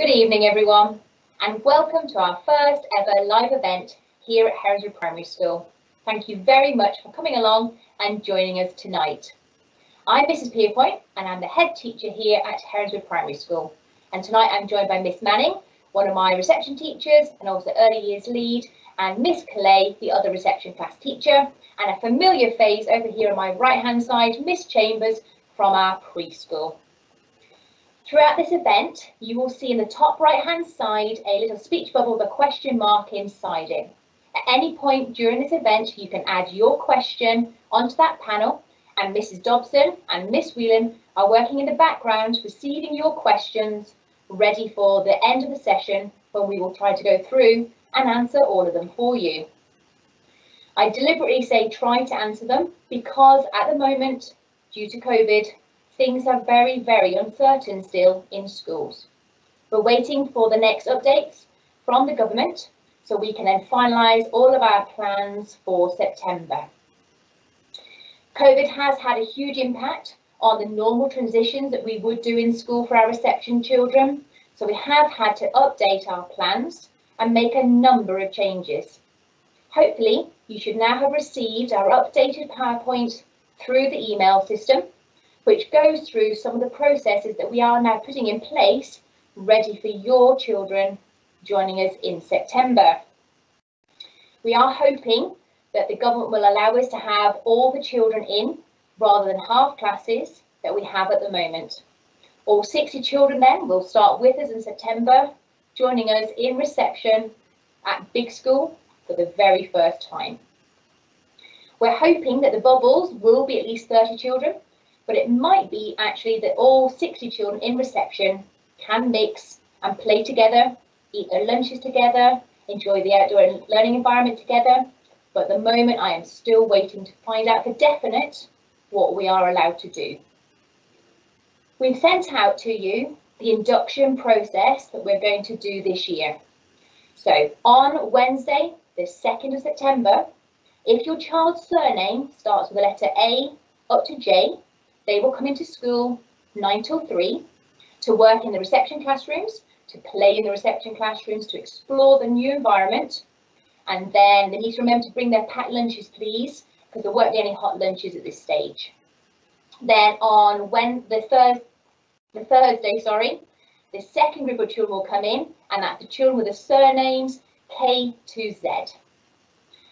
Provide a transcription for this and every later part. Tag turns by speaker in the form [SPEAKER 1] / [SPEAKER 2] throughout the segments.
[SPEAKER 1] Good evening everyone, and welcome to our first ever live event here at Heronswood Primary School. Thank you very much for coming along and joining us tonight. I'm Mrs Pierpoint and I'm the head teacher here at Heronswood Primary School, and tonight I'm joined by Miss Manning, one of my reception teachers and also early years lead, and Miss Calais, the other reception class teacher, and a familiar face over here on my right hand side, Miss Chambers from our preschool. Throughout this event, you will see in the top right hand side a little speech bubble with a question mark inside it. At any point during this event, you can add your question onto that panel, and Mrs Dobson and Miss Whelan are working in the background receiving your questions, ready for the end of the session when we will try to go through and answer all of them for you. I deliberately say try to answer them because at the moment, due to COVID, things are very, very uncertain still in schools. We're waiting for the next updates from the government so we can then finalise all of our plans for September. COVID has had a huge impact on the normal transitions that we would do in school for our reception children, so we have had to update our plans and make a number of changes. Hopefully, you should now have received our updated PowerPoint through the email system, which goes through some of the processes that we are now putting in place, ready for your children joining us in September. We are hoping that the government will allow us to have all the children in, rather than half classes that we have at the moment. All 60 children then will start with us in September, joining us in reception at Big School for the very first time. We're hoping that the bubbles will be at least 30 children, but it might be actually that all 60 children in reception can mix and play together, eat their lunches together, enjoy the outdoor learning environment together. But at the moment, I am still waiting to find out for definite what we are allowed to do. We've sent out to you the induction process that we're going to do this year. So on Wednesday, the 2nd of September, if your child's surname starts with the letter A up to J, they will come into school 9 till 3 to work in the reception classrooms, to play in the reception classrooms, to explore the new environment. And then they need to remember to bring their packed lunches, please, because there won't be any hot lunches at this stage. Then on Thursday, the second group of children will come in, and that's the children with the surnames K to Z.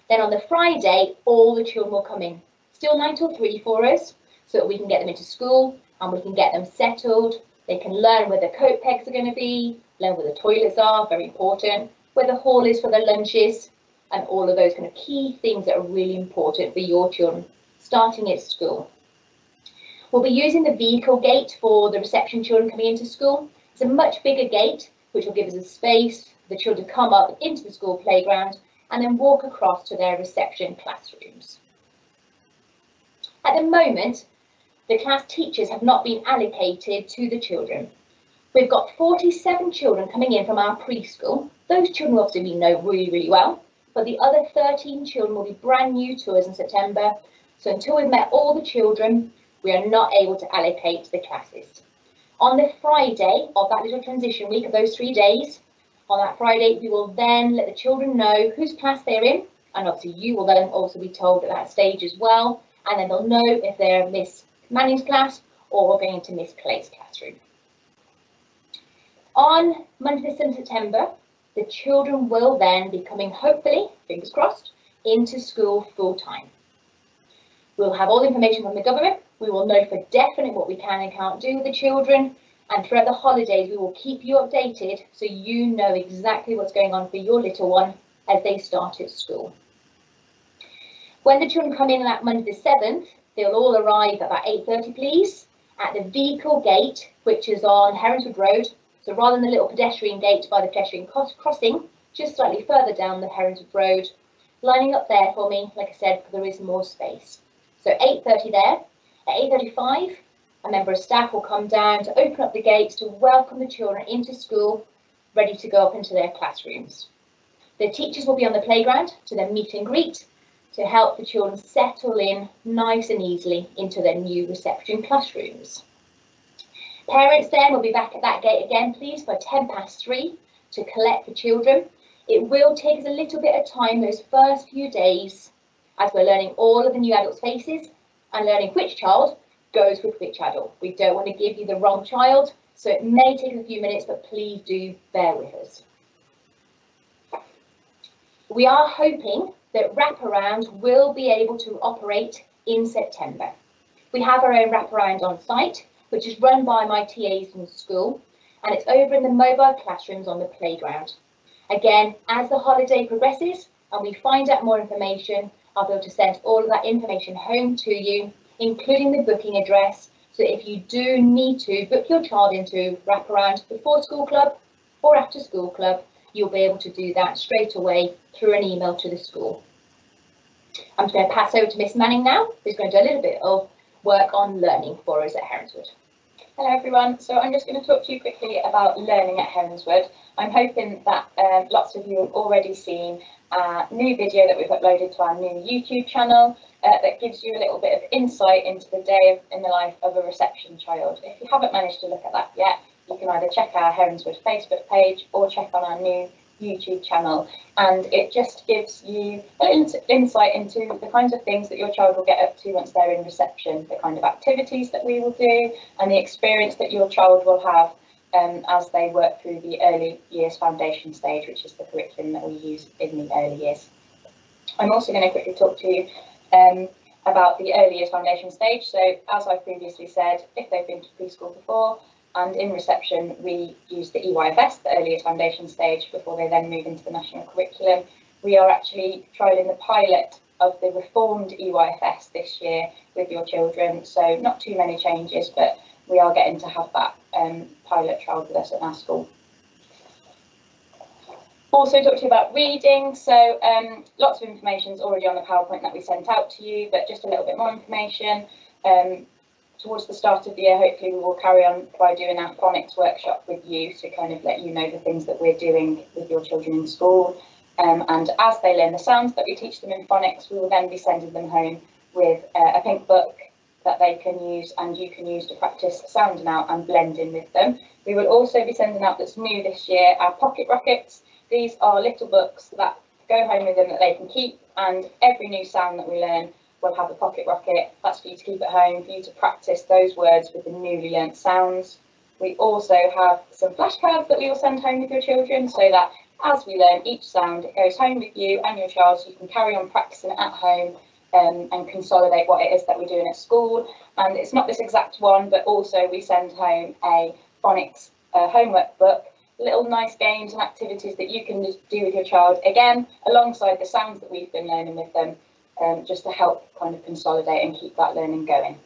[SPEAKER 1] Then on the Friday, all the children will come in, still 9 till 3 for us, so that we can get them into school and we can get them settled. They can learn where the coat pegs are going to be, learn where the toilets are, very important, where the hall is for their lunches, and all of those kind of key things that are really important for your children starting at school. We'll be using the vehicle gate for the reception children coming into school. It's a much bigger gate, which will give us a space for the children to come up into the school playground and then walk across to their reception classrooms. At the moment, the class teachers have not been allocated to the children. We've got 47 children coming in from our preschool. Those children obviously we know really, really well, but the other 13 children will be brand new to us in September. So until we've met all the children, we are not able to allocate the classes. On the Friday of that little transition week of those 3 days, on that Friday, we will then let the children know whose class they're in, and obviously you will then also be told at that stage as well, and then they'll know if they're Miss Manning's class or we're going into Miss Clay's classroom. On Monday the 7th of September, the children will then be coming, hopefully, fingers crossed, into school full time. We'll have all the information from the government. We will know for definite what we can and can't do with the children. And throughout the holidays, we will keep you updated so you know exactly what's going on for your little one as they start at school. When the children come in that Monday the 7th, they'll all arrive at about 8:30, please, at the vehicle gate, which is on Heronswood Road. So rather than the little pedestrian gate by the pedestrian crossing, just slightly further down the Heronswood Road, lining up there for me, like I said, because there is more space. So 8:30 there. At 8:35, a member of staff will come down to open up the gates to welcome the children into school, ready to go up into their classrooms. The teachers will be on the playground to then meet and greet, to help the children settle in nice and easily into their new reception classrooms. Parents then will be back at that gate again, please, for 3:10 to collect the children. It will take us a little bit of time those first few days as we're learning all of the new adults' faces and learning which child goes with which adult. We don't want to give you the wrong child, so it may take a few minutes, but please do bear with us. We are hoping that wraparound will be able to operate in September. We have our own wraparound on site, which is run by my TAs in school, and it's over in the mobile classrooms on the playground. Again, as the holiday progresses and we find out more information, I'll be able to send all of that information home to you, including the booking address. So if you do need to book your child into wraparound before school club or after school club, you'll be able to do that straight away through an email to the school. I'm just going to pass over to Miss Manning now, who's going to do a little bit of work on learning for us at Heronswood.
[SPEAKER 2] Hello everyone, so I'm just going to talk to you quickly about learning at Heronswood. I'm hoping that lots of you have already seen a new video that we've uploaded to our new YouTube channel that gives you a little bit of insight into the day in the life of a reception child. If you haven't managed to look at that yet, you can either check our Heronswood Facebook page or check on our new YouTube channel, and it just gives you an insight into the kinds of things that your child will get up to once they're in reception, the kind of activities that we will do, and the experience that your child will have as they work through the early years foundation stage, which is the curriculum that we use in the early years. I'm also going to quickly talk to you about the early years foundation stage. So as I previously said, if they've been to preschool before, and in reception, we use the EYFS, the early years foundation stage, before they then move into the national curriculum. We are actually trialling the pilot of the reformed EYFS this year with your children. So not too many changes, but we are getting to have that pilot trial with us at our school. Also talk to you about reading. So lots of information is already on the PowerPoint that we sent out to you, but just a little bit more information. Towards the start of the year, hopefully we will carry on by doing our phonics workshop with you to kind of let you know the things that we're doing with your children in school. And as they learn the sounds that we teach them in phonics, we will then be sending them home with a pink book that they can use and you can use to practice sounding out and blending with them. We will also be sending out, that's new this year, our pocket rockets. These are little books that go home with them that they can keep, and every new sound that we learn will have a pocket rocket. That's for you to keep at home, for you to practice those words with the newly learnt sounds. We also have some flashcards that we will send home with your children, so that as we learn each sound, it goes home with you and your child, so you can carry on practicing at home and consolidate what it is that we're doing at school. And it's not this exact one, but also we send home a phonics homework book, little nice games and activities that you can just do with your child, again, alongside the sounds that we've been learning with them, just to help kind of consolidate and keep that learning going.